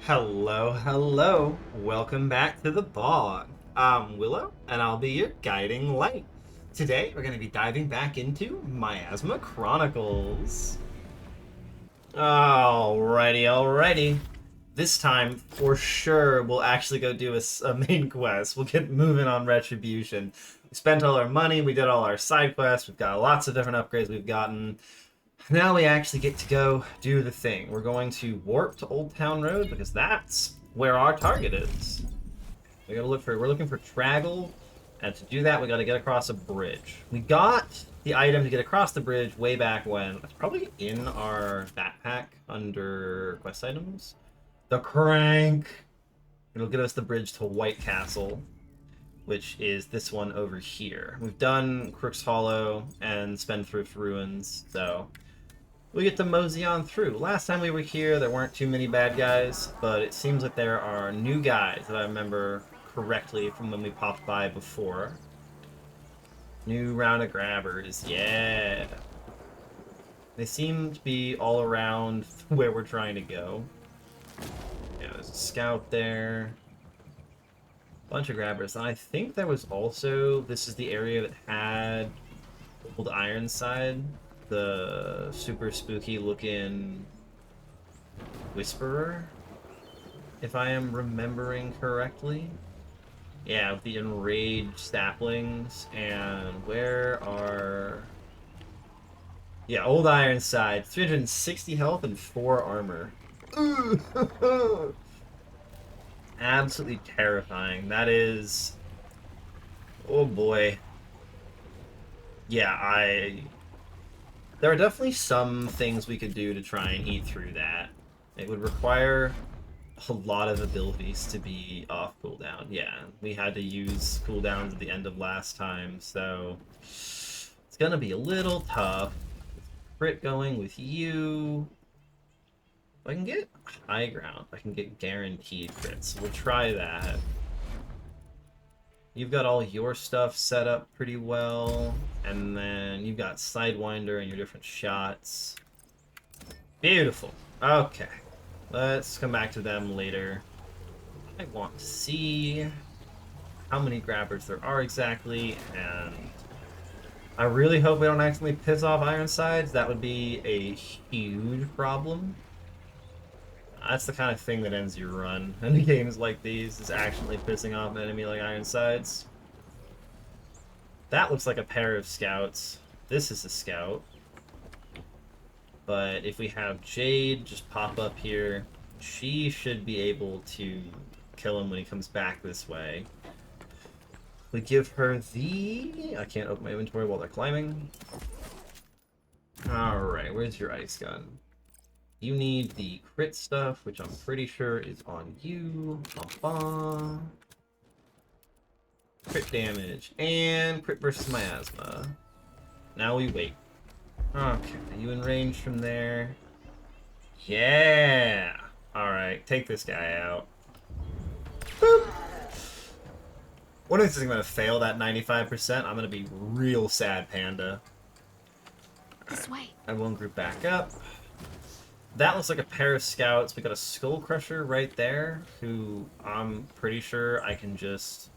Hello, hello. Welcome back to the bog. I'm Willow, and I'll be your guiding light. Today, we're going to be diving back into Miasma Chronicles. Alrighty. This time, for sure, we'll actually go do a main quest. We'll get moving on Retribution. We spent all our money, we did all our side quests, we've got lots of different upgrades we've gotten. Now we actually get to go do the thing. We're going to warp to Old Town Road because that's where our target is. We're looking for Traggle, and to do that we gotta get across a bridge. We got the item to get across the bridge way back when. It's probably in our backpack under quest items. The crank! It'll get us the bridge to White Castle, which is this one over here. We've done Crook's Hollow and Spendthrift Ruins, so we get to mosey on through. Last time we were here, there weren't too many bad guys, but it seems like there are new guys that I remember correctly from when we popped by before. New round of grabbers, yeah. They seem to be all around where we're trying to go. Yeah, there's a scout there. Bunch of grabbers. And I think there was also, this is the area that had old Ironside, the super spooky looking whisperer, if I am remembering correctly. Yeah, with the enraged saplings. And where are... Yeah, old Ironside, 360 health and 4 armor. Absolutely terrifying. That is... Oh boy. Yeah, there are definitely some things we could do to try and eat through that. It would require a lot of abilities to be off cooldown. Yeah, we had to use cooldowns at the end of last time, so it's gonna be a little tough. Crit going with you. If I can get high ground, I can get guaranteed crits. We'll try that. You've got all your stuff set up pretty well, and then you've got Sidewinder and your different shots. Beautiful. Okay, let's come back to them later. I want to see how many grabbers there are exactly, and I really hope we don't accidentally piss off Ironsides. That would be a huge problem. That's the kind of thing that ends your run in games like these, is actually pissing off an enemy like Ironsides. That looks like a pair of scouts. This is a scout. But if we have Jade just pop up here, she should be able to kill him when he comes back this way. We give her the... I can't open my inventory while they're climbing. Alright, where's your ice gun? You need the crit stuff, which I'm pretty sure is on you. Ba-ba. Crit damage, and crit versus Miasma. Now we wait. Okay, you in range from there. Yeah! Alright, take this guy out. Boop! What if I'm going to fail that 95%? I'm going to be real sad, Panda. This way. I won't group back up. That looks like a pair of scouts. We got a Skull Crusher right there, who I'm pretty sure I can just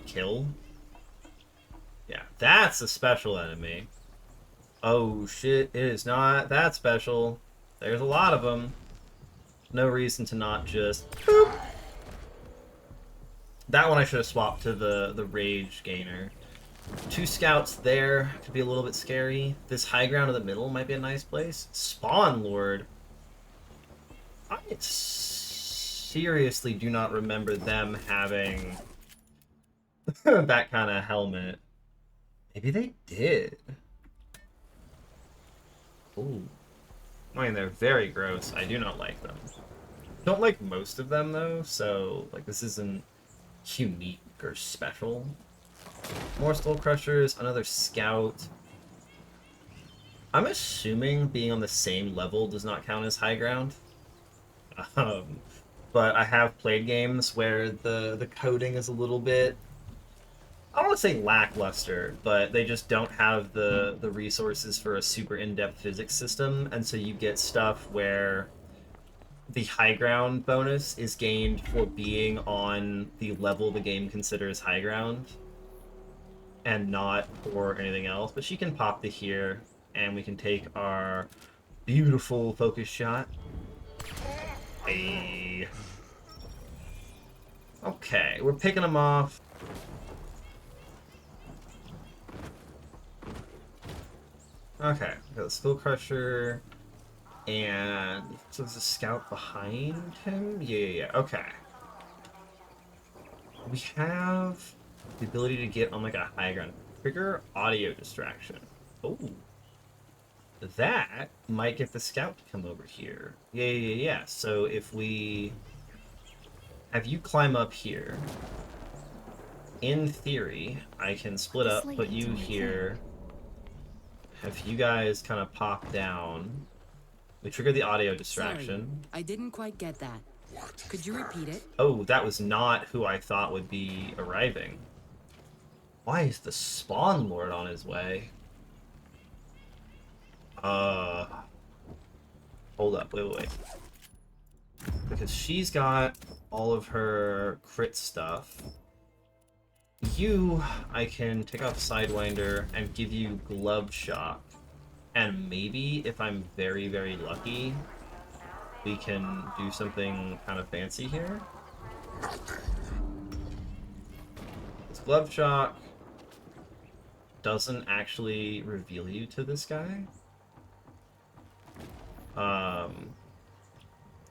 kill. Yeah, that's a special enemy. Oh shit, it is not that special. There's a lot of them. No reason to not just... Boop. That one I should have swapped to the Rage Gainer. 2 scouts there could be a little bit scary. This high ground in the middle might be a nice place. Spawn Lord. I seriously do not remember them having that kind of helmet. Maybe they did. Ooh. I mean, they're very gross. I do not like them. Don't like most of them, though, so, like, this isn't unique or special. More Skull Crushers, another Scout. I'm assuming being on the same level does not count as high ground. But I have played games where the coding is a little bit... I don't want to say lackluster, but they just don't have the resources for a super in-depth physics system, and so you get stuff where the high ground bonus is gained for being on the level the game considers high ground and not for anything else. But she can pop to here, and we can take our beautiful focus shot. Hey. Okay, we're picking them off. Okay, we got the Skull Crusher, and so there's a scout behind him? Yeah, okay. We have the ability to get on like a high ground. Trigger audio distraction. Oh. That might get the scout to come over here. Yeah. So if we have you climb up here, in theory, I can split up, put you here, have you guys kind of pop down. We trigger the audio distraction. Sorry, I didn't quite get that. Could you repeat it? Oh, that was not who I thought would be arriving. Why is the Spawn Lord on his way? Hold up, wait. Because she's got all of her crit stuff. You, I can take off Sidewinder and give you Glove Shock. And maybe, if I'm very, very lucky, we can do something kind of fancy here. This Glove Shock doesn't actually reveal you to this guy.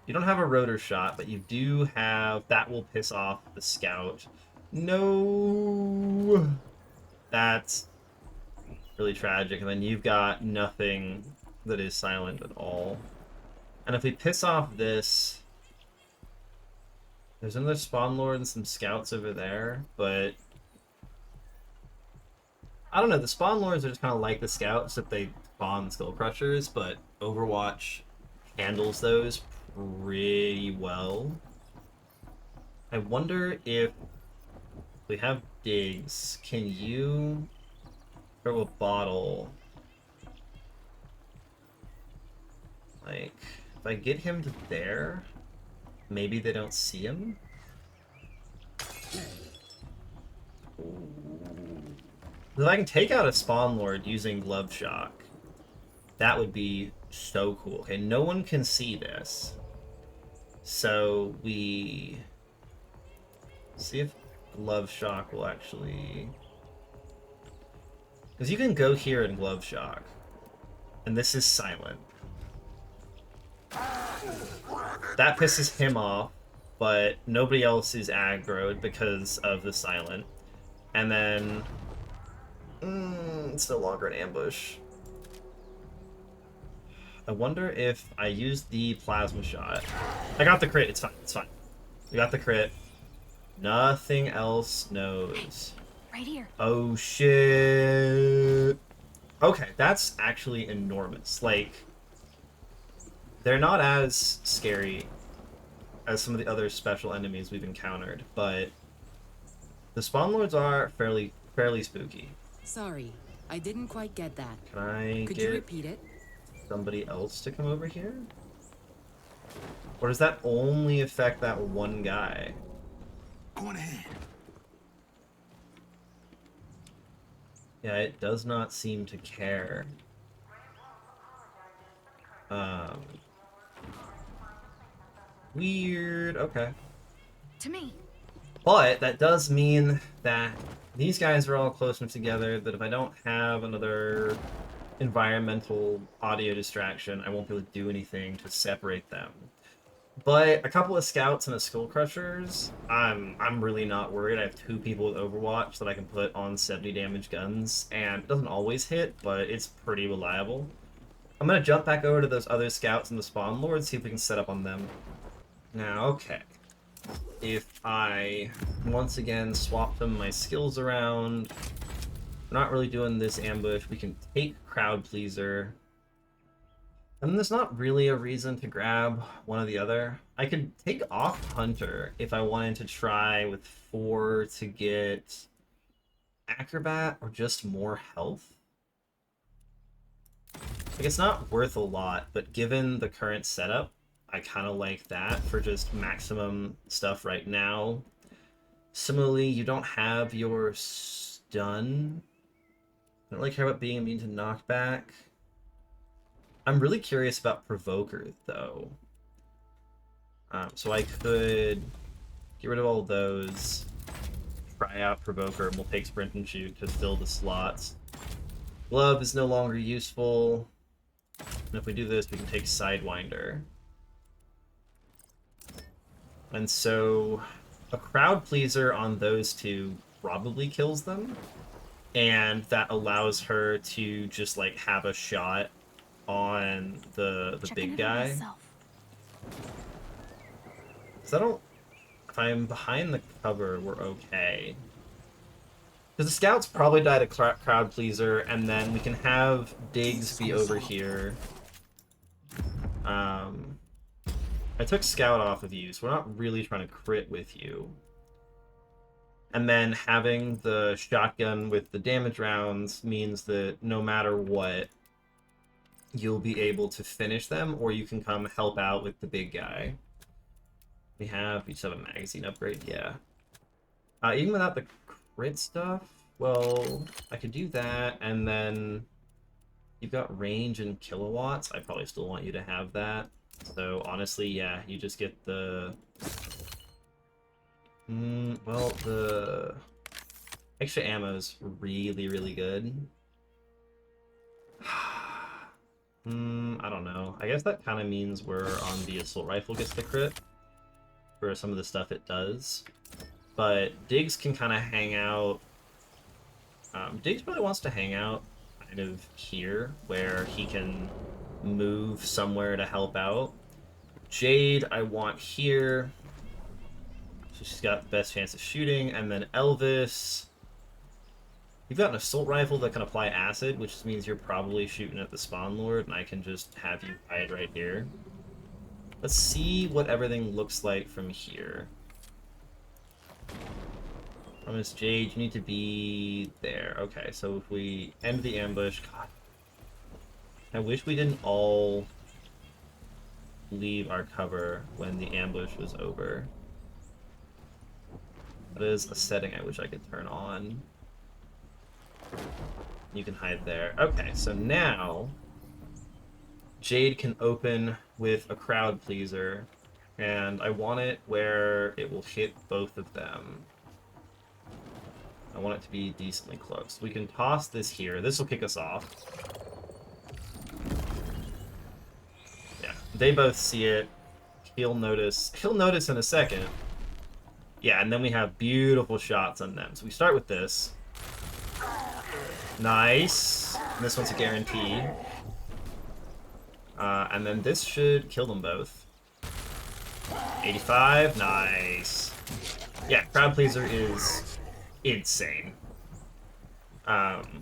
You don't have a rotor shot, but you do have... That will piss off the scout. No! That's really tragic. And then you've got nothing that is silent at all. And if we piss off this... There's another Spawn Lord and some scouts over there, but... I don't know, the Spawn Lords are just kind of like the scouts, except they spawn Skull Crushers, but Overwatch handles those pretty well. I wonder if we have digs, can you throw a bottle? Like, if I get him to there, maybe they don't see him? Ooh. If I can take out a Spawn Lord using Glove Shock, that would be so cool. Okay, no one can see this. So we see if Glove Shock will actually... Because you can go here in Glove Shock, and this is silent. That pisses him off, but nobody else is aggroed because of the silent. And then... it's no longer an ambush. I wonder if I use the plasma shot. I got the crit, it's fine. We got the crit. Nothing else knows. Right here. Oh shit. Okay, that's actually enormous. Like, they're not as scary as some of the other special enemies we've encountered, but the Spawn Lords are fairly spooky. Sorry, I didn't quite get that. Can I Could get you repeat it? somebody else to come over here? Or does that only affect that one guy? Going ahead. Yeah, it does not seem to care. Weird. Okay. To me. But that does mean that these guys are all close enough together that if I don't have another environmental audio distraction, I won't be able to do anything to separate them. But a couple of scouts and a Skull Crushers, I'm really not worried. I have 2 people with Overwatch that I can put on 70 damage guns, and it doesn't always hit, but it's pretty reliable. I'm gonna jump back over to those other scouts and the Spawn Lords, see if we can set up on them. Now, okay. If I, once again, swap some of my skills around, we're not really doing this ambush, we can take Crowd Pleaser. And there's not really a reason to grab one or the other. I could take off Hunter if I wanted to try with 4 to get Acrobat or just more health. Like, it's not worth a lot, but given the current setup, I kind of like that for just maximum stuff right now. Similarly, you don't have your stun. I don't really care about being immune to knockback. I'm really curious about Provoker, though. So I could get rid of all those, try out Provoker, and we'll take Sprint and Shoot to fill the slots. Glove is no longer useful. And if we do this, we can take Sidewinder. And so a Crowd Pleaser on those two probably kills them. And that allows her to just, like, have a shot on the big guy. Because I don't... If I'm behind the cover, we're okay. Because the scouts probably die to Crowd Pleaser, and then we can have Diggs be over here. I took Scout off of you, so we're not really trying to crit with you. And then having the shotgun with the damage rounds means that no matter what, you'll be able to finish them, or you can come help out with the big guy. We just have a magazine upgrade, yeah. Even without the crit stuff, well, I could do that, and then you've got range and kilowatts. I probably still want you to have that. So honestly, yeah, you just get the... well, the extra ammo's really, really good. I don't know. I guess that kind of means we're on the assault rifle gets the crit for some of the stuff it does. But Diggs can kind of hang out. Diggs probably wants to hang out kind of here, where he can move somewhere to help out. Jade, I want here. So she's got the best chance of shooting. And then Elvis. You've got an assault rifle that can apply acid, which means you're probably shooting at the Spawn Lord, and I can just have you hide right here. Let's see what everything looks like from here. Promise Jade, you need to be there. Okay, so if we end the ambush... God. I wish we didn't all leave our cover when the ambush was over. That is a setting I wish I could turn on. You can hide there. Okay, so now Jade can open with a Crowd Pleaser, and I want it where it will hit both of them. I want it to be decently close. We can toss this here. This will kick us off. Yeah, they both see it. He'll notice. He'll notice in a second. Yeah, and then we have beautiful shots on them. So we start with this. Nice. And this one's a guarantee. And then this should kill them both. 85. Nice. Yeah, Crowd Pleaser is insane.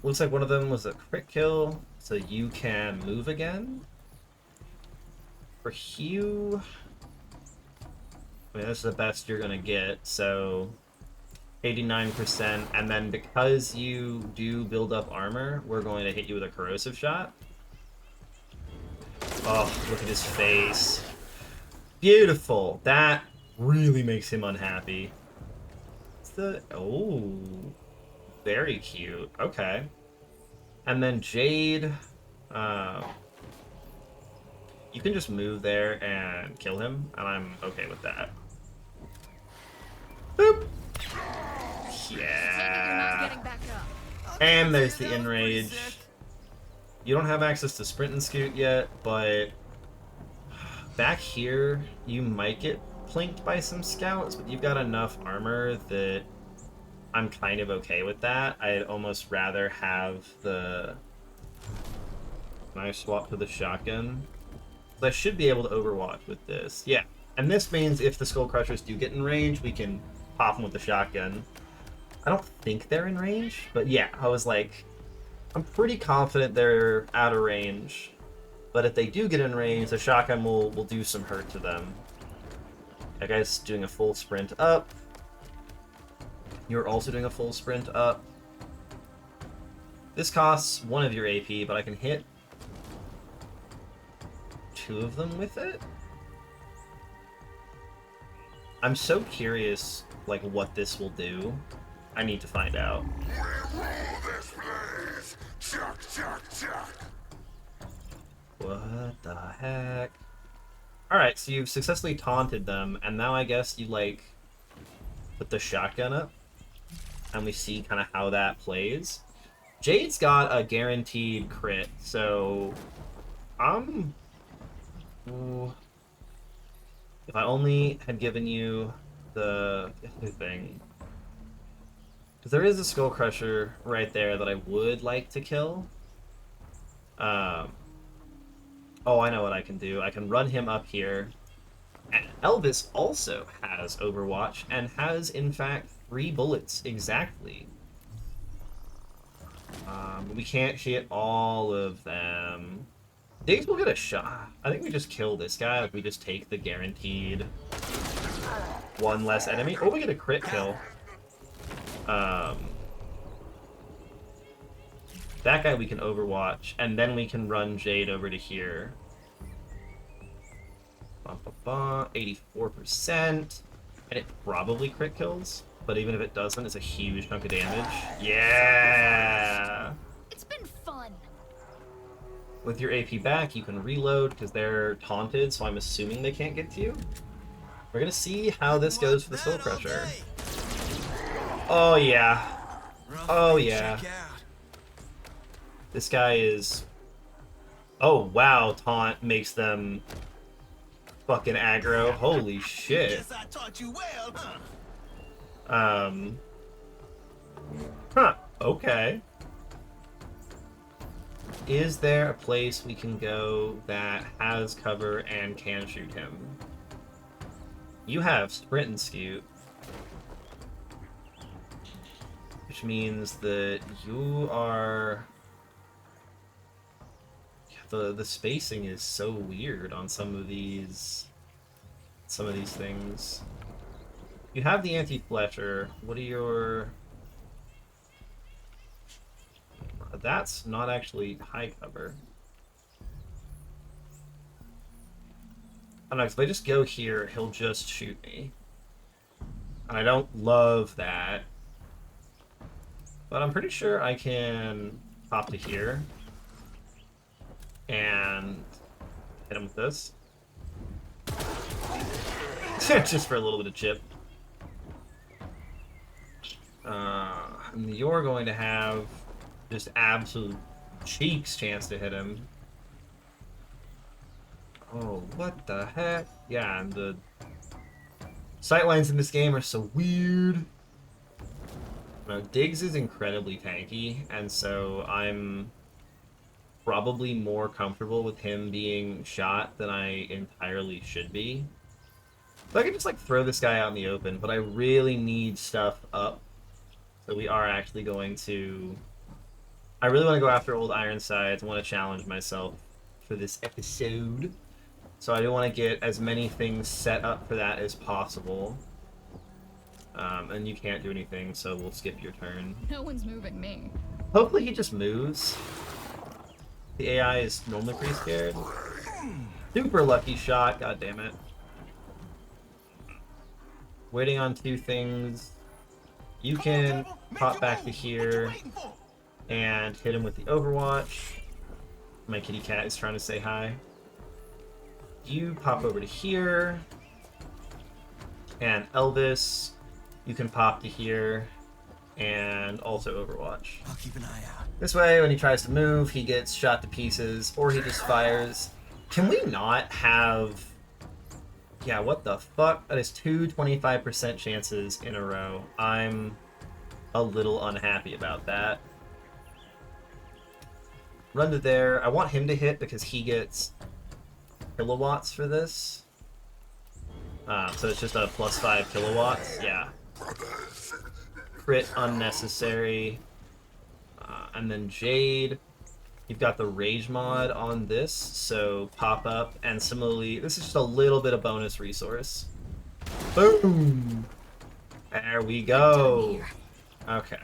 Looks like one of them was a crit kill, so you can move again. For Hugh, I mean, this is the best you're gonna get, so 89%, and then because you do build up armor, we're going to hit you with a corrosive shot. Oh, look at his face. Beautiful. That really makes him unhappy. Oh, very cute. Okay. And then Jade, you can just move there and kill him, and I'm okay with that. Boop. Yeah. And there's the Enrage. You don't have access to Sprint and Scoot yet, but back here, you might get plinked by some scouts, but you've got enough armor that I'm kind of okay with that. I'd almost rather have the... Can I swap to the shotgun? So I should be able to overwatch with this. Yeah, and this means if the Skull Crushers do get in range, we can pop them with the shotgun. I don't think they're in range, but yeah, I was like, I'm pretty confident they're out of range. But if they do get in range, the shotgun will do some hurt to them. That guy's doing a full sprint up. You're also doing a full sprint up. This costs 1 of your AP, but I can hit 2 of them with it. I'm so curious, like, what this will do. I need to find out. What the heck? Alright, so you've successfully taunted them, and now I guess you, like, put the shotgun up, and we see kind of how that plays. Jade's got a guaranteed crit, so... Ooh. If I only had given you the thing. Because there is a Skull Crusher right there that I would like to kill. Oh, I know what I can do. I can run him up here. And Elvis also has Overwatch and has, in fact, 3 bullets exactly. We can't hit all of them. Diggs will get a shot. I think we just kill this guy. Like, we just take the guaranteed 1 less enemy. Oh, we get a crit kill. That guy we can Overwatch, and then we can run Jade over to here. 84%. And it probably crit kills, but even if it doesn't, it's a huge chunk of damage. Yeah! It's been fun. With your AP back, you can reload because they're taunted, so I'm assuming they can't get to you. We're gonna see how this goes for the Soul Crusher. Oh yeah. Oh yeah. This guy is... Oh wow, taunt makes them fucking aggro. Holy shit. Huh, okay. Is there a place we can go that has cover and can shoot him? You have sprint and scoot, which means that you are... The spacing is so weird on some of these things. You have the anti-fletcher. What are your... That's not actually high cover. I don't know, 'cause if I just go here, he'll just shoot me. And I don't love that. But I'm pretty sure I can pop to here and hit him with this. Just for a little bit of chip. And you're going to have just absolute cheeks chance to hit him. Oh, what the heck? Yeah, and the sightlines in this game are so weird. No, Diggs is incredibly tanky, and so I'm probably more comfortable with him being shot than I entirely should be. So I can just like throw this guy out in the open, but I really need stuff up. So we are actually going to... I really want to go after old Ironsides. I want to challenge myself for this episode. So I do want to get as many things set up for that as possible. And you can't do anything, so we'll skip your turn. No one's moving me. Hopefully he just moves. The AI is normally pretty scared. Super lucky shot, god damn it. Waiting on 2 things. You can pop back to here and hit him with the Overwatch. My kitty cat is trying to say hi. You pop over to here. And Elvis, you can pop to here and also Overwatch. I'll keep an eye out. This way, when he tries to move, he gets shot to pieces, or he just fires. Can we not have... Yeah, what the fuck? That is 2 25% chances in a row. I'm a little unhappy about that. Run to there. I want him to hit because he gets kilowatts for this. So it's just a +5 kilowatts. Yeah. Crit unnecessary. And then Jade, you've got the Rage mod on this, so pop up, and similarly, this is just a little bit of bonus resource. Boom! There we go. Okay.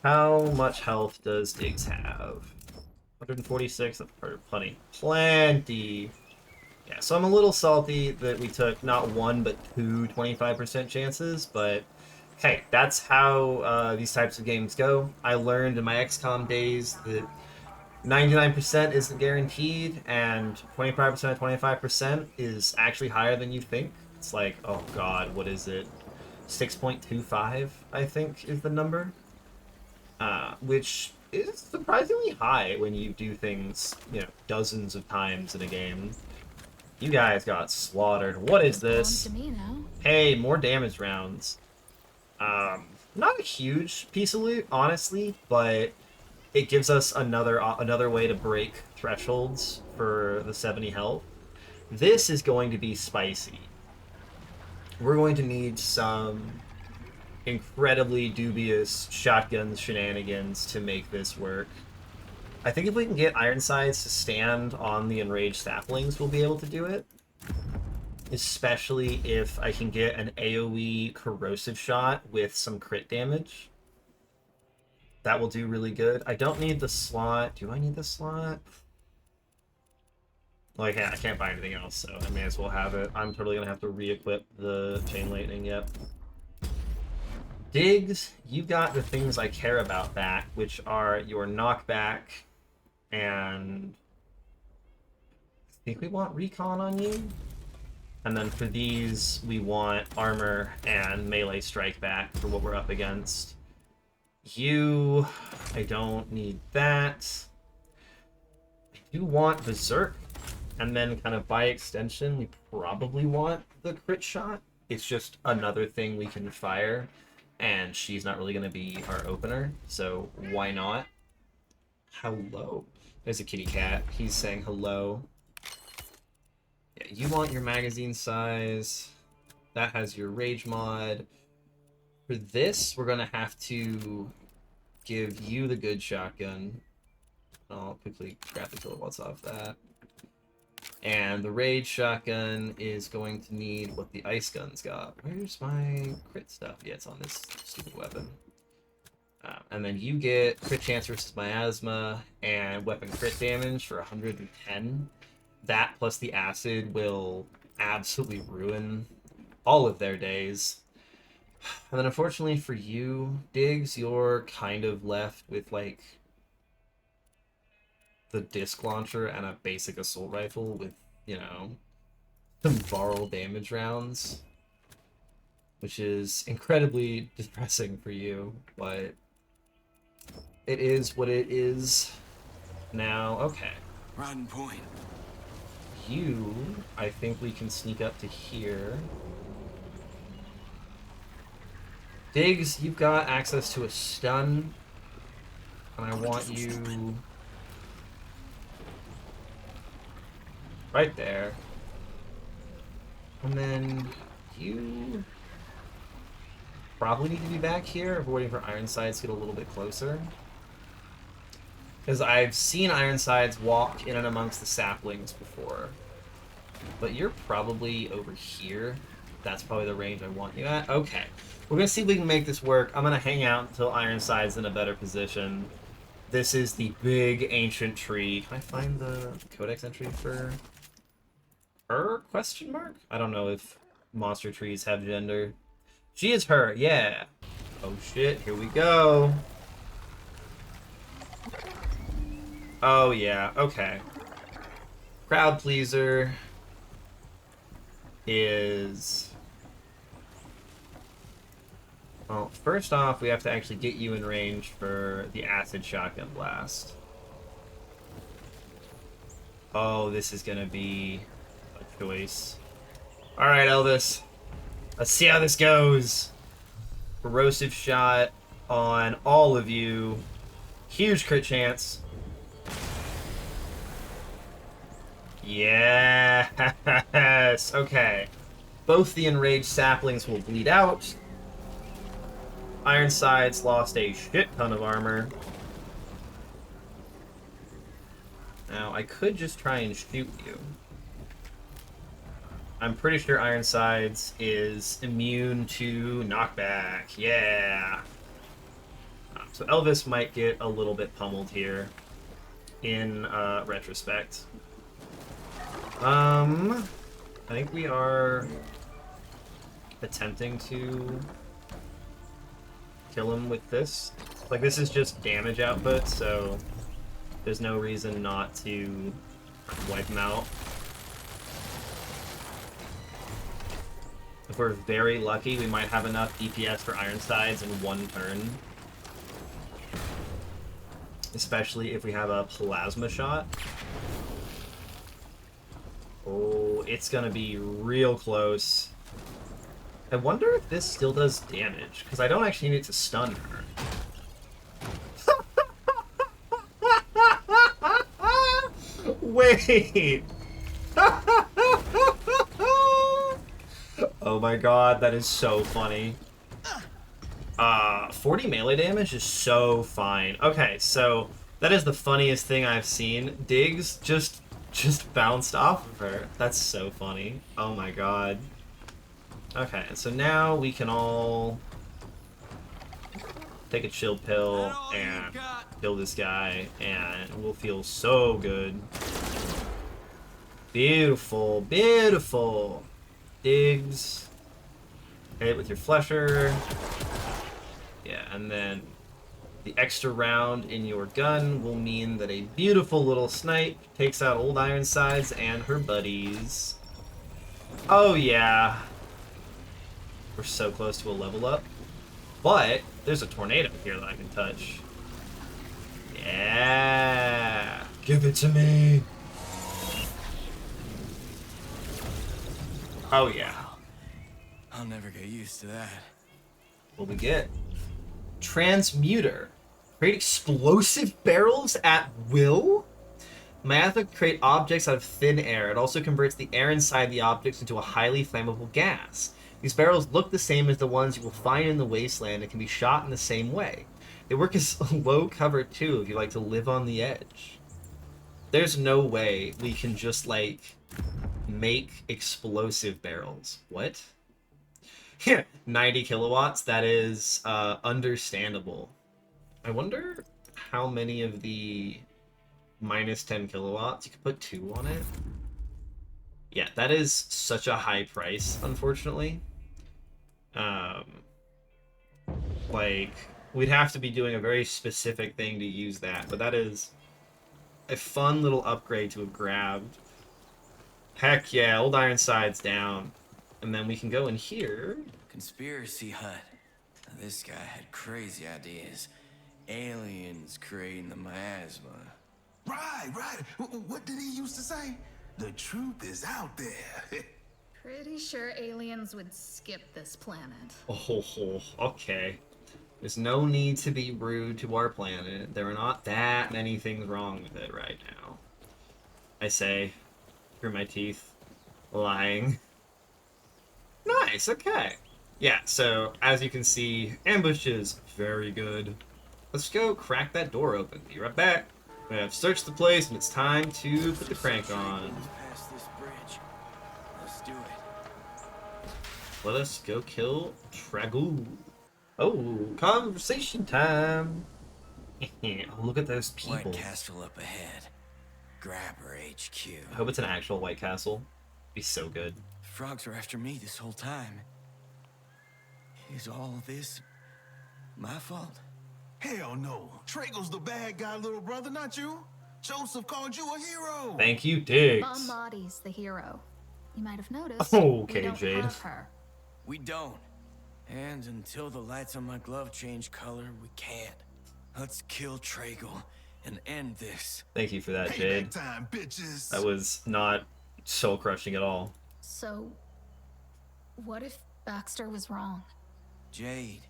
How much health does Diggs have? 146, that's plenty. Plenty. Yeah, so I'm a little salty that we took not one, but two 25% chances, but hey, that's how these types of games go. I learned in my XCOM days that 99% isn't guaranteed, and 25% of 25% is actually higher than you think. It's like, oh god, what is it? 6.25, I think, is the number. Which is surprisingly high when you do things, you know, dozens of times in a game. You guys got slaughtered. What is Belongs this? to me now. Hey, more damage rounds. Not a huge piece of loot, honestly, but it gives us another way to break thresholds for the 70 health. This is going to be spicy. We're going to need some incredibly dubious shotgun shenanigans to make this work. I think if we can get Ironsides to stand on the enraged saplings, we'll be able to do it. Especially if I can get an AoE corrosive shot with some crit damage. That will do really good. I don't need the slot. Do I need the slot? Well, I can't buy anything else, so I may as well have it. I'm totally gonna have to re-equip the Chain Lightning, yep. Diggs, you got the things I care about back, which are your knockback, and I think we want recon on you. And then for these, we want armor and melee strike back for what we're up against. You, I don't need that. I do want Berserk, and then kind of by extension, we probably want the crit shot. It's just another thing we can fire, and she's not really going to be our opener, so why not? Hello. There's a kitty cat. He's saying hello. Yeah, you want your magazine size. That has your rage mod. For this, we're going to have to give you the good shotgun. I'll quickly scrap the kilowatts off that. And the rage shotgun is going to need what the ice gun's got. Where's my crit stuff? Yeah, it's on this stupid weapon. And then you get crit chance versus miasma and weapon crit damage for 110. That plus the acid will absolutely ruin all of their days. And then unfortunately for you, Diggs, you're kind of left with like the disc launcher and a basic assault rifle with, you know, some barrel damage rounds, which is incredibly depressing for you, but it is what it is now. Okay. Riding point. You, I think we can sneak up to here. Diggs, you've got access to a stun, and I want you right there. And then you probably need to be back here if we're waiting for Ironsides to get a little bit closer. Because I've seen Ironsides walk in and amongst the saplings before. But you're probably over here. That's probably the range I want you at. Okay. We're going to see if we can make this work. I'm going to hang out until Ironside's in a better position. This is the big ancient tree. Can I find the codex entry for her? Question mark? I don't know if monster trees have gender. She is her, yeah. Oh shit, here we go. Oh yeah, okay. Crowd pleaser is... Well, first off, we have to actually get you in range for the acid shotgun blast. Oh, this is gonna be a choice. Alright, Elvis. Let's see how this goes. Corrosive shot on all of you. Huge crit chance. Yes! Okay. Both the enraged saplings will bleed out. Ironsides lost a shit ton of armor. Now, I could just try and shoot you. I'm pretty sure Ironsides is immune to knockback. Yeah! So Elvis might get a little bit pummeled here in retrospect. I think we are attempting to kill him with this. Like, this is just damage output, so there's no reason not to wipe him out. If we're very lucky, we might have enough DPS for Ironsides in one turn. Especially if we have a plasma shot. Oh, it's gonna be real close. I wonder if this still does damage, because I don't actually need to stun her. Wait! Oh my god, that is so funny. 40 melee damage is so fine. Okay, so that is the funniest thing I've seen. Diggs just bounced off of her. That's so funny. Oh my god. Okay, so now we can all take a chill pill and kill this guy, and we'll feel so good. Beautiful, beautiful. Diggs. Hit it with your flesher. Yeah, and then the extra round in your gun will mean that a beautiful little snipe takes out old Ironsides and her buddies. Oh yeah. We're so close to a level up. But there's a tornado here that I can touch. Yeah. Give it to me. Oh yeah. I'll never get used to that. What we get? Transmuter. Create explosive barrels at will? Miasma create objects out of thin air. It also converts the air inside the objects into a highly flammable gas. These barrels look the same as the ones you will find in the wasteland and can be shot in the same way. They work as low cover too if you like to live on the edge. There's no way we can just like make explosive barrels. What? 90 kilowatts, that is understandable. I wonder how many of the minus 10 kilowatts, you could put 2 on it. Yeah, that is such a high price, unfortunately. Like, we'd have to be doing a very specific thing to use that, but that is a fun little upgrade to have grabbed. Heck yeah, old Ironside's down. And then we can go in here. Conspiracy hut. This guy had crazy ideas. Aliens creating the miasma. Right. What did he used to say? The truth is out there. Pretty sure aliens would skip this planet. Oh, okay. There's no need to be rude to our planet. There are not that many things wrong with it right now. I say, through my teeth, lying. Nice, okay. Yeah, so as you can see, ambush is very good. Let's go crack that door open. Be right back. We have searched the place and it's time to put the crank on. Past this bridge. Let's do it. Let us go kill Tragoo. Oh, conversation time. Oh, look at those people. White Castle up ahead. Grabber HQ. I hope it's an actual White Castle. Be so good. Frogs were after me this whole time. Is all this my fault? Hell no. Trago's the bad guy, little brother, not you. Joseph called you a hero. Thank you, Diggs. Bombadi's the hero. You might have noticed. Okay, we don't Jade. have her. We don't. And until the lights on my glove change color, we can't. Let's kill Trago and end this. Thank you for that, Payback Jade. time, bitches. That was not soul crushing at all. So, what if Baxter was wrong? Jade,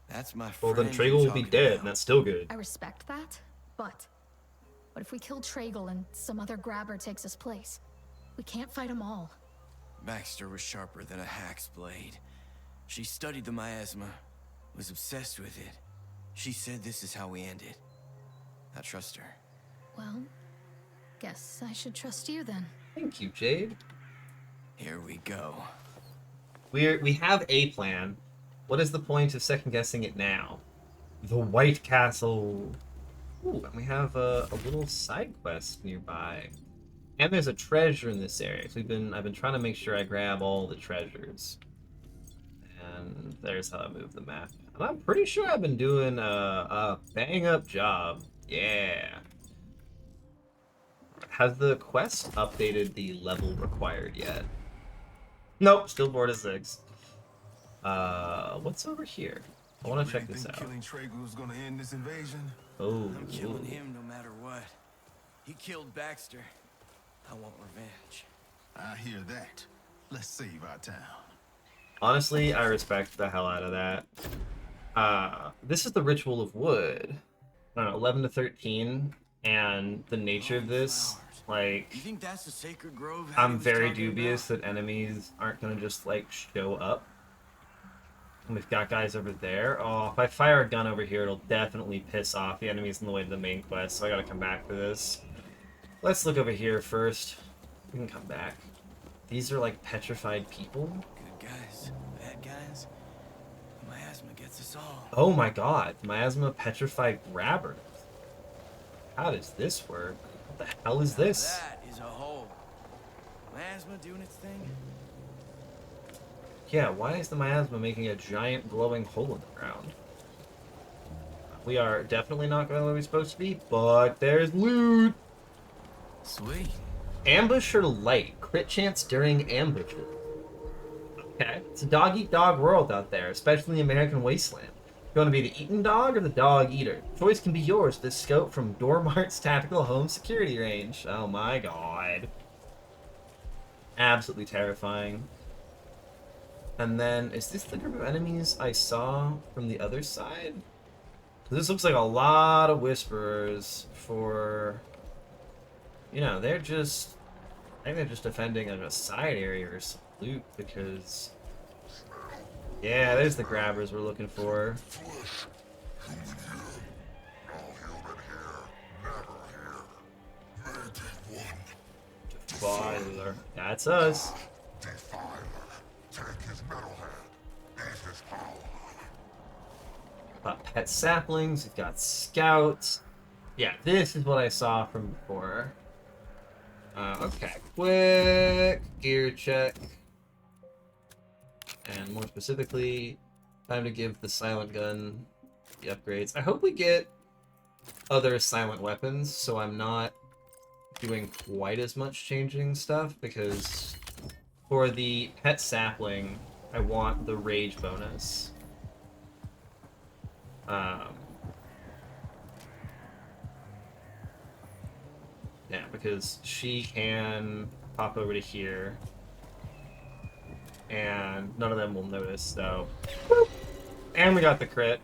that's my Well, friend. then you're Tragle will be talking dead, about. and that's still good. I respect that, but what if we kill Tragle and some other grabber takes his place? We can't fight them all. Baxter was sharper than a hack's blade. She studied the miasma, was obsessed with it. She said this is how we end it. I trust her. Well, guess I should trust you then. Thank you, Jade. Here we go. We have a plan. What is the point of second guessing it now? The White Castle. Ooh, and we have a little side quest nearby. And there's a treasure in this area. So I've been trying to make sure I grab all the treasures. And there's how I move the map. And I'm pretty sure I've been doing a bang up job. Yeah. Has the quest updated the level required yet? Nope, still 4 to 6. What's over here? I want to check this out. Killing Traeger was gonna end this invasion? Oh, I'm killing him no matter what. He killed Baxter. I want revenge. I hear that. Let's save our town. Honestly, I respect the hell out of that. This is the Ritual of Wood. I don't know, 11 to 13, and the nature of this, like, You think that's the sacred grove? I'm very dubious that enemies aren't gonna just, like, show up. And we've got guys over there. Oh, if I fire a gun over here, it'll definitely piss off the enemies in the way to the main quest, so I gotta come back for this. Let's look over here first. We can come back. These are, like, petrified people. Good guys, bad guys. Miasma gets us all. Oh my god, Miasma petrified grabbers. How does this work? What the hell is this? That is a hole. Miasma doing its thing. Yeah, why is the Miasma making a giant glowing hole in the ground? We are definitely not going where we're supposed to be, but there's loot! Sweet. Ambusher light. Crit chance during ambushes. Okay. It's a dog-eat-dog world out there, especially in the American wasteland. You want to be the eaten dog or the dog eater? Choice can be yours with this scope from Dormart's Tactical Home Security Range. Oh my god. Absolutely terrifying. And then, is this the group of enemies I saw from the other side? This looks like a lot of Whisperers for... You know, they're just... I think they're just defending a side area or some loot, because... Yeah, there's the grabbers we're looking for. Defiler. That's us. Got pet saplings, we've got scouts. Yeah, this is what I saw from before. Okay, quick gear check. And more specifically, time to give the silent gun the upgrades. I hope we get other silent weapons, so I'm not doing quite as much changing stuff, because for the pet sapling, I want the rage bonus. Yeah, because she can pop over to here, and none of them will notice, so... Boop. And we got the crit.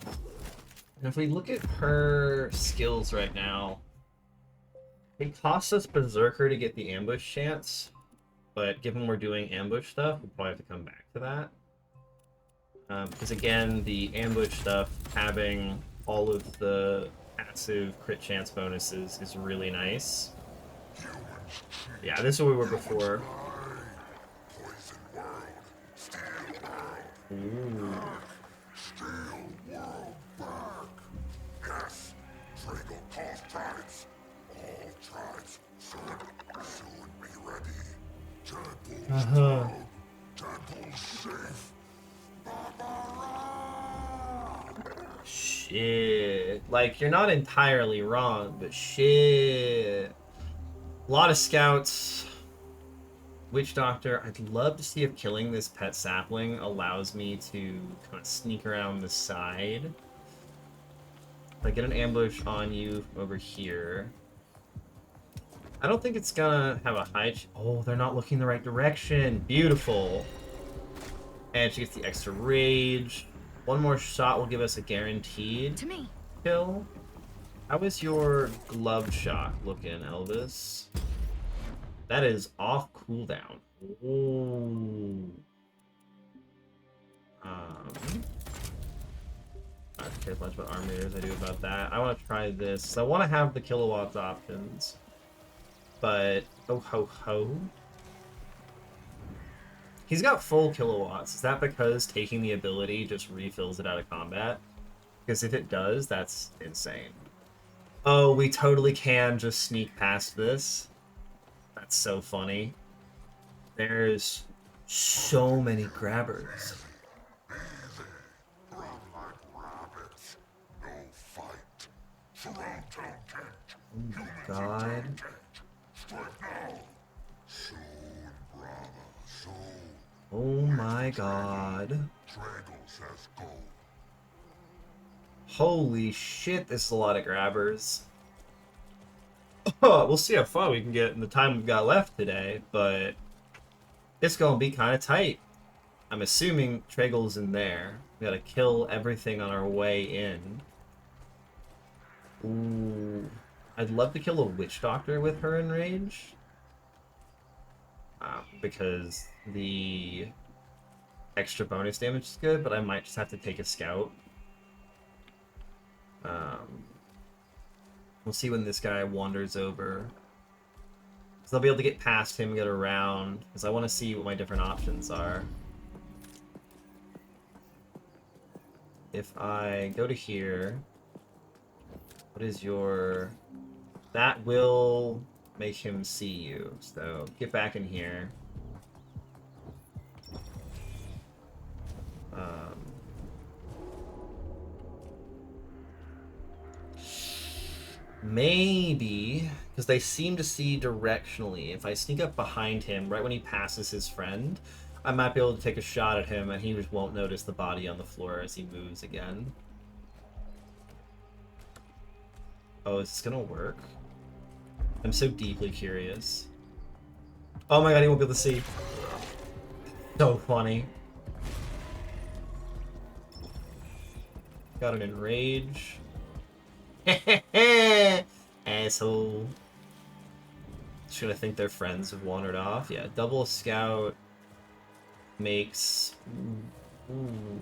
And if we look at her skills right now, it costs us Berserker to get the ambush chance, but given we're doing ambush stuff, we'll probably have to come back to that. Because again, the ambush stuff, having all of the passive crit chance bonuses is really nice. Yeah, this is where we were before. Ooh. Uh-huh. Shit. Like, you're not entirely wrong, but shit. A lot of scouts. Witch Doctor. I'd love to see if killing this pet sapling allows me to kind of sneak around the side. If I get an ambush on you over here. I don't think it's gonna have a high... Oh, they're not looking the right direction. Beautiful. And she gets the extra rage. One more shot will give us a guaranteed To me. kill. How is your glove shock looking, Elvis? That is off cooldown. Ooh. I don't care as much about armor as I do about that. I want to try this. I want to have the kilowatts options. But, oh ho ho. He's got full kilowatts. Is that because taking the ability just refills it out of combat? Because if it does, that's insane. Oh, we totally can just sneak past this. That's so funny. There's so many grabbers. Oh my god. Oh my god. Holy shit, this is a lot of grabbers. We'll see how far we can get in the time we've got left today, but it's gonna be kind of tight. I'm assuming Tragel's in there. We gotta kill everything on our way in. Ooh. I'd love to kill a witch doctor with her in range. Because the extra bonus damage is good, but I might just have to take a scout. We'll see when this guy wanders over. So I'll be able to get past him, get around, because I want to see what my different options are. If I go to here, what is your... That will make him see you, so get back in here. Maybe, because they seem to see directionally. If I sneak up behind him right when he passes his friend, I might be able to take a shot at him and he just won't notice the body on the floor as he moves again. Oh, is this gonna work? I'm so deeply curious. Oh my god, he won't be able to see. So funny. Got an enrage. Asshole. Just gonna think their friends have wandered off. Yeah, double scout makes... Ooh.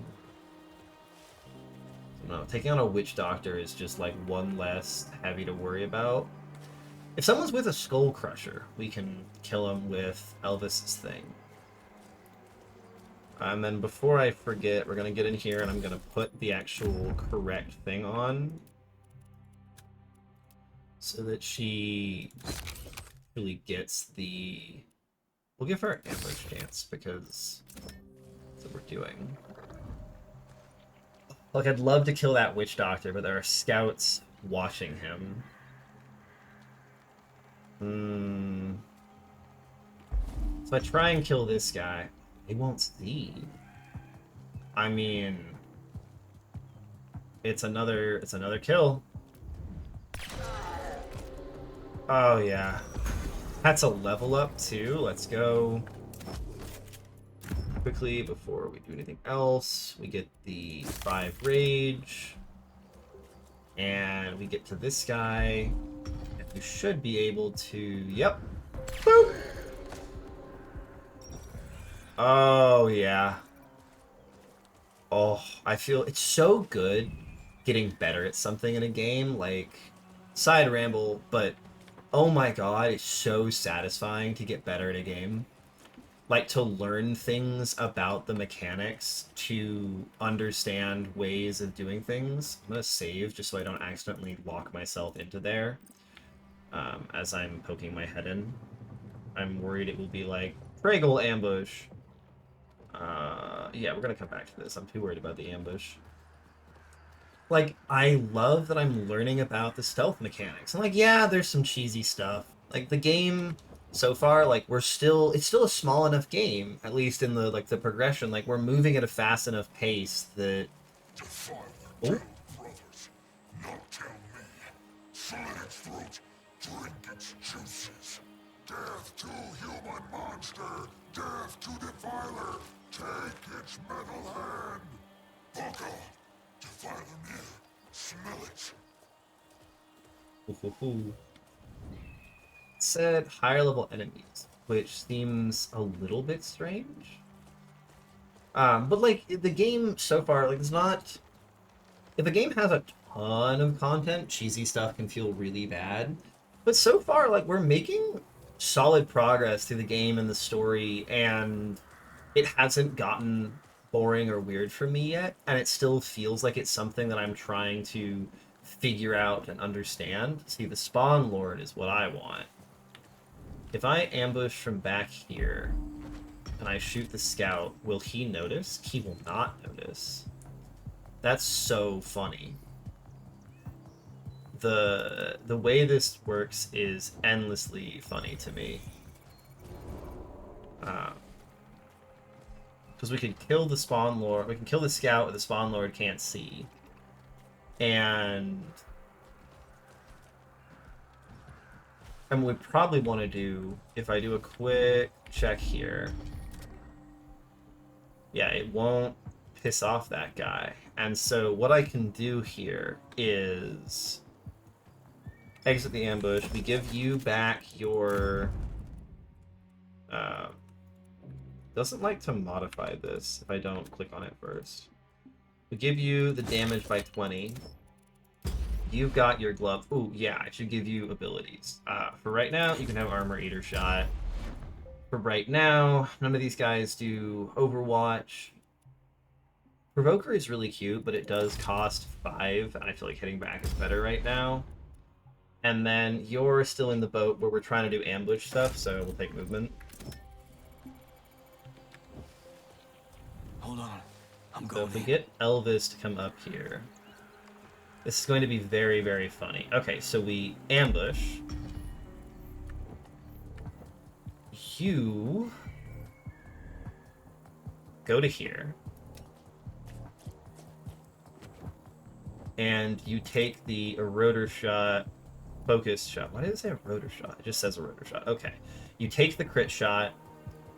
No, taking on a witch doctor is just like one less heavy to worry about. If someone's with a skull crusher, we can kill him with Elvis's thing. And then before I forget, we're gonna get in here and I'm gonna put the actual correct thing on, so that she really gets the... We'll give her an ambush chance, because that's what we're doing. Like, I'd love to kill that witch doctor, but there are scouts watching him. So I try and kill this guy. He won't see. I mean... It's another kill. Oh, yeah. That's a level up, too. Let's go. Quickly, before we do anything else, we get the 5 rage. And we get to this guy. And we should be able to... Yep. Boop! Oh, yeah. Oh, I feel... It's so good getting better at something in a game. Like, side ramble, but... Oh my god, it's so satisfying to get better at a game. Like, to learn things about the mechanics, to understand ways of doing things. I'm gonna save just so I don't accidentally lock myself into there as I'm poking my head in. I'm worried it will be like, Tragel ambush. Yeah, we're gonna come back to this. I'm too worried about the ambush. Like, I love that I'm learning about the stealth mechanics. And like, yeah, there's some cheesy stuff. Like, the game so far, like, it's still a small enough game, at least in the, like, the progression. Like, we're moving at a fast enough pace that... Oh. Death to human monster! Death to defiler! Take its metal hand! Bunker! Defiler near! Smell it! It said higher level enemies, which seems a little bit strange. But like, the game so far, like, it's not... If a game has a ton of content, cheesy stuff can feel really bad. But so far, like, we're making solid progress through the game and the story, and it hasn't gotten boring or weird for me yet, and it still feels like it's something that I'm trying to figure out and understand. See, the Spawn Lord is what I want. If I ambush from back here and I shoot the scout, will he notice? He will not notice. That's so funny. The way this works is endlessly funny to me. Because we could kill the Spawn Lord, we can kill the scout that the Spawn Lord can't see. And what we probably want to do, if I do a quick check here, yeah, it won't piss off that guy. And so what I can do here is exit the ambush. We give you back your... doesn't like to modify this if I don't click on it first. We give you the damage by 20. You've got your glove. Ooh, yeah, I should give you abilities. For right now, you can have Armor Eater Shot. For right now, none of these guys do Overwatch. Provoker is really cute, but it does cost 5, and I feel like hitting back is better right now. And then you're still in the boat where we're trying to do ambush stuff, so we'll take movement. Hold on. I'm So going if we in. get Elvis to come up here, this is going to be very, very funny. Okay, so we ambush. You go to here. And you take the eroder shot, focus shot. Why did it say eroder shot? It just says eroder shot. Okay. You take the crit shot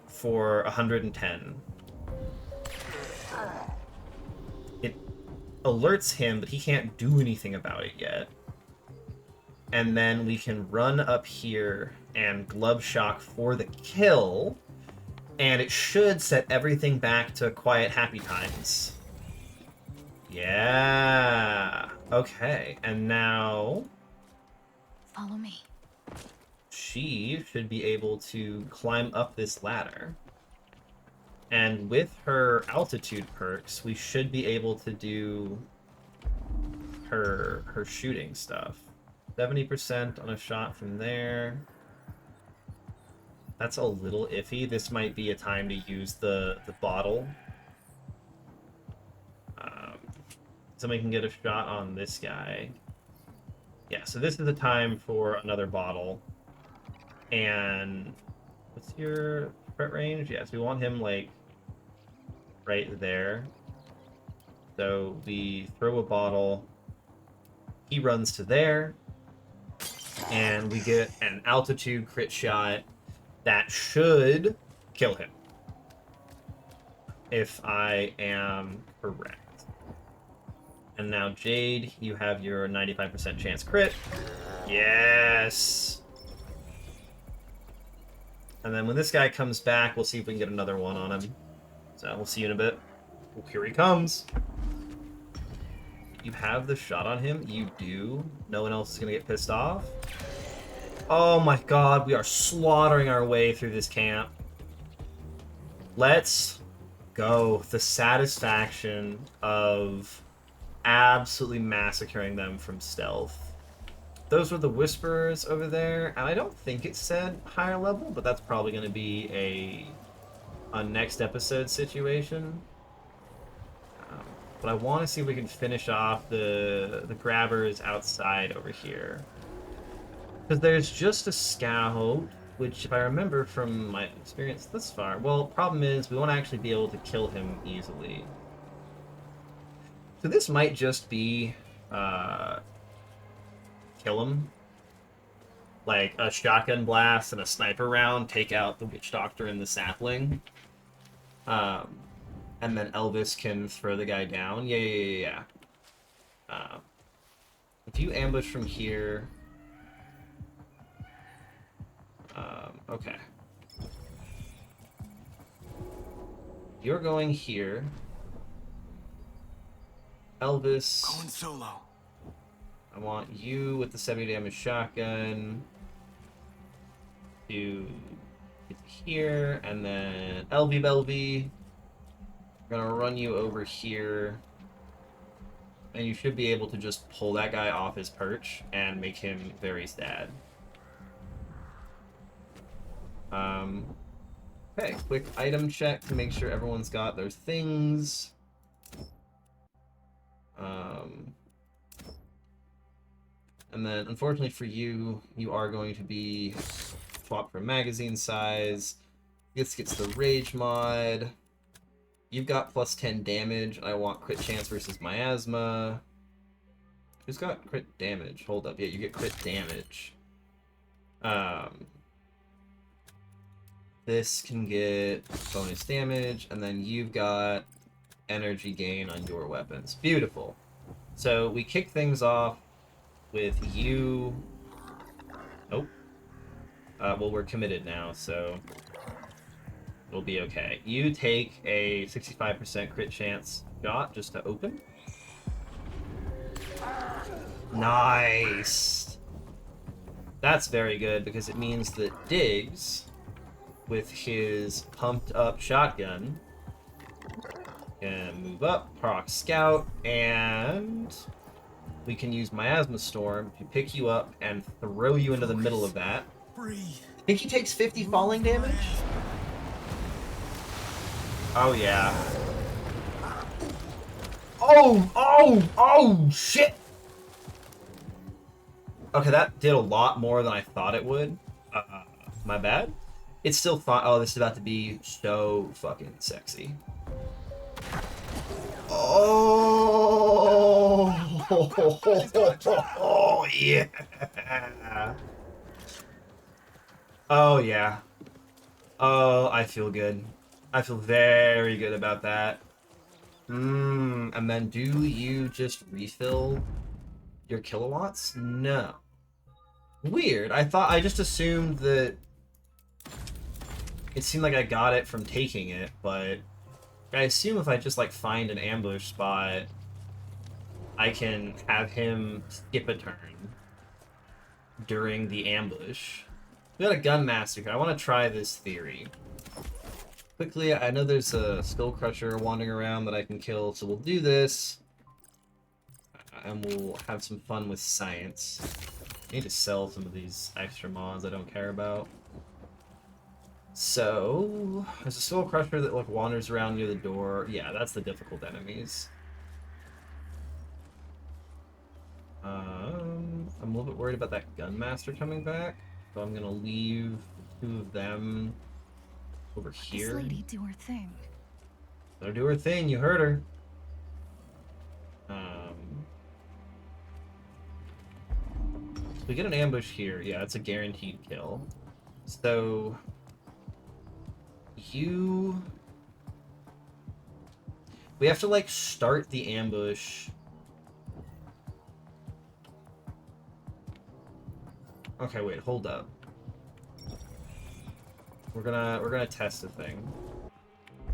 for 110. It alerts him, but he can't do anything about it yet. And then we can run up here and glove shock for the kill. And it should set everything back to quiet, happy times. Yeah. Okay. And now Follow me. she should be able to climb up this ladder. And with her altitude perks, we should be able to do her shooting stuff. 70% on a shot from there. That's a little iffy. This might be a time to use the bottle. Somebody can get a shot on this guy. Yeah, so this is the time for another bottle. And what's your threat range? Yeah, so we want him, like, right there. So we throw a bottle. He runs to there. And we get an altitude crit shot that should kill him. If I am correct. And now, Jade, you have your 95% chance crit. Yes! And then when this guy comes back, we'll see if we can get another one on him. So we'll see you in a bit. Oh, here he comes. You have the shot on him? You do? No one else is going to get pissed off? Oh my god, we are slaughtering our way through this camp. Let's go. The satisfaction of absolutely massacring them from stealth. Those were the Whisperers over there, and I don't think it said higher level, but that's probably going to be a next episode situation. But I want to see if we can finish off the grabbers outside over here. Because there's just a scout, which if I remember from my experience thus far, well, problem is we won't actually be able to kill him easily. So this might just be kill him. Like a shotgun blast and a sniper round, take out the witch doctor and the sapling. And then Elvis can throw the guy down. Yeah. If you ambush from here... okay. You're going here. Elvis... Going solo. I want you with the 70 damage shotgun to get here, and then LV Belvy. We're gonna run you over here. And you should be able to just pull that guy off his perch and make him very sad. Okay, quick item check to make sure everyone's got their things. And then, unfortunately for you, you are going to be swapped for magazine size. This gets the rage mod. You've got plus 10 damage. I want crit chance versus miasma. Who's got crit damage? Hold up. Yeah, you get crit damage. This can get bonus damage, and then you've got energy gain on your weapons. Beautiful. So we kick things off with you. Nope. Well, we're committed now, so we'll be okay. You take a 65% crit chance shot just to open. Nice. That's very good because it means that Diggs, with his pumped up shotgun, can move up, proc scout, and we can use Miasma Storm to pick you up and throw you into the middle of that. Breathe. I think he takes 50 falling damage? Oh, yeah. Oh, shit! Okay, that did a lot more than I thought it would. My bad. It's still fun. Oh, this is about to be so fucking sexy. Oh, yeah. Oh, yeah. Oh, I feel good. I feel very good about that. And then do you just refill your kilowatts? No. Weird. I just assumed that it seemed like I got it from taking it, but I assume if I just, like, find an ambush spot, I can have him skip a turn during the ambush. We got a gun master here. I want to try this theory. Quickly, I know there's a skull crusher wandering around that I can kill, so we'll do this. And we'll have some fun with science. I need to sell some of these extra mods I don't care about. So, there's a skull crusher that like wanders around near the door. Yeah, that's the difficult enemies. I'm a little bit worried about that gunmaster coming back, so I'm gonna leave two of them over here. This lady do her thing. Let her do her thing. You heard her. So we get an ambush here. Yeah, it's a guaranteed kill. So we have to like start the ambush. Okay, wait, hold up. We're gonna test a thing.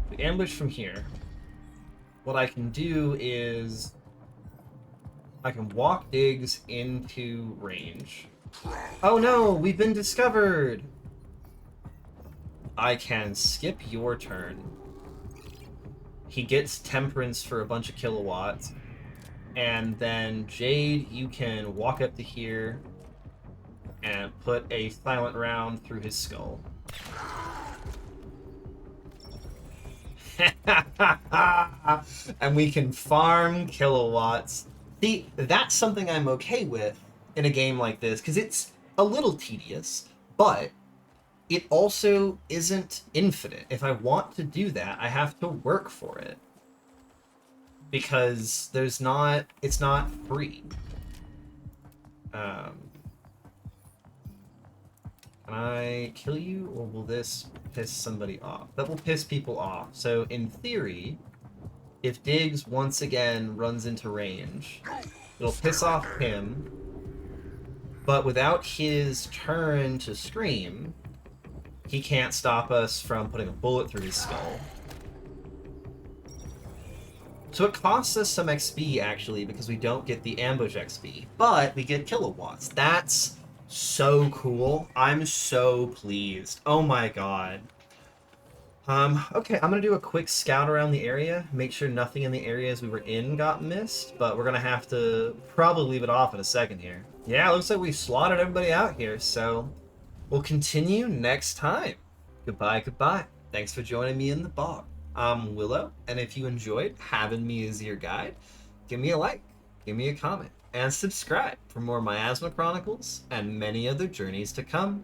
We ambush from here. What I can do is I can walk Diggs into range. Oh no, we've been discovered! I can skip your turn. He gets temperance for a bunch of kilowatts. And then Jade, you can walk up to here and put a silent round through his skull. And we can farm kilowatts. See, that's something I'm okay with in a game like this, because it's a little tedious, but it also isn't infinite. If I want to do that, I have to work for it. Because it's not free. Can I kill you, or will this piss somebody off? That will piss people off. So, in theory, if Diggs once again runs into range, it'll piss off him, but without his turn to scream, he can't stop us from putting a bullet through his skull. So it costs us some XP, actually, because we don't get the ambush XP, but we get kilowatts. That's so cool. I'm so pleased. Oh my god. Okay, I'm gonna do a quick scout around the area, make sure nothing in the areas we were in got missed, but we're gonna have to probably leave it off in a second here. Yeah, it looks like we slaughtered everybody out here, so we'll continue next time. Goodbye, goodbye. Thanks for joining me in the bog. I'm Willow, and if you enjoyed having me as your guide, give me a like, give me a comment, and subscribe for more Miasma Chronicles and many other journeys to come.